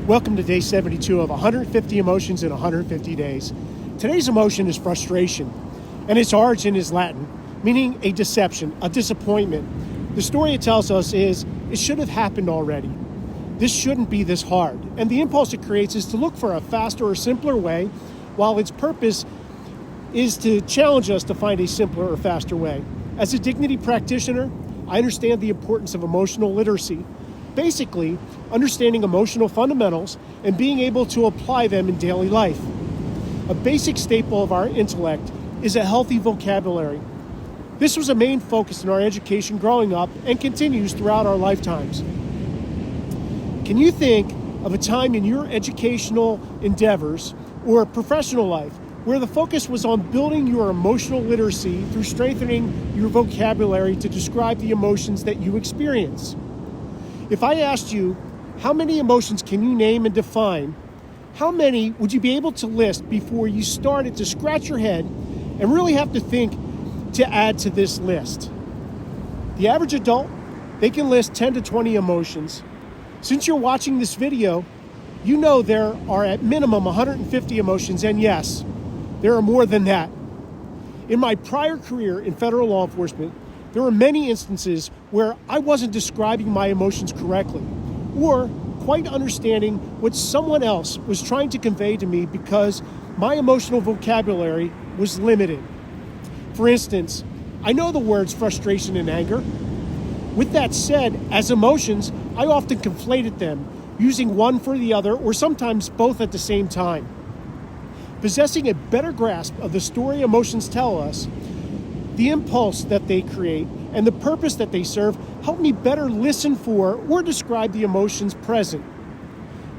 Welcome to day 72 of 150 emotions in 150 days. Today's emotion is frustration, and its origin is Latin, meaning a deception, a disappointment. The story it tells us is, it should have happened already. This shouldn't be this hard. And the impulse it creates is to look for a faster or simpler way, while its purpose is to challenge us to find a simpler or faster way. As a dignity practitioner, I understand the importance of emotional literacy. Basically, understanding emotional fundamentals and being able to apply them in daily life. A basic staple of our intellect is a healthy vocabulary. This was a main focus in our education growing up and continues throughout our lifetimes. Can you think of a time in your educational endeavors or professional life where the focus was on building your emotional literacy through strengthening your vocabulary to describe the emotions that you experience? If I asked you, how many emotions can you name and define, how many would you be able to list before you started to scratch your head and really have to think to add to this list? The average adult, they can list 10 to 20 emotions. Since you're watching this video, you know there are at minimum 150 emotions, and yes, there are more than that. In my prior career in federal law enforcement, there were many instances where I wasn't describing my emotions correctly or quite understanding what someone else was trying to convey to me because my emotional vocabulary was limited. For instance, I know the words frustration and anger. With that said, as emotions, I often conflated them, using one for the other or sometimes both at the same time. Possessing a better grasp of the story emotions tell us, the impulse that they create, and the purpose that they serve help me better listen for or describe the emotions present.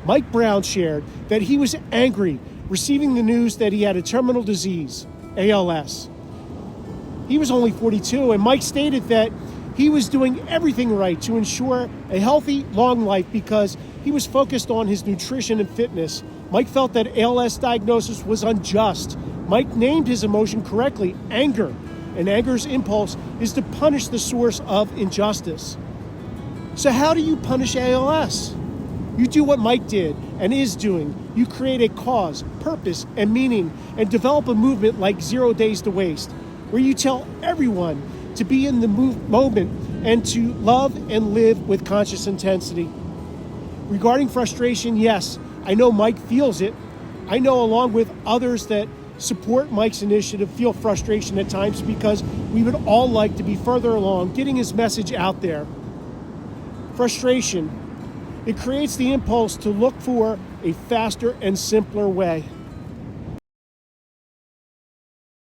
Mike Brown shared that he was angry receiving the news that he had a terminal disease, ALS. He was only 42, and Mike stated that he was doing everything right to ensure a healthy, long life because he was focused on his nutrition and fitness. Mike felt that ALS diagnosis was unjust. Mike named his emotion correctly, anger. And anger's impulse is to punish the source of injustice. So how do you punish ALS? You do what Mike did and is doing. You create a cause, purpose, and meaning, and develop a movement like 0 Days to Waste, where you tell everyone to be in the moment and to love and live with conscious intensity. Regarding frustration, yes, I know Mike feels it. I know along with others that support Mike's initiative feel frustration at times because we would all like to be further along getting his message out there. Frustration, it creates the impulse to look for a faster and simpler way.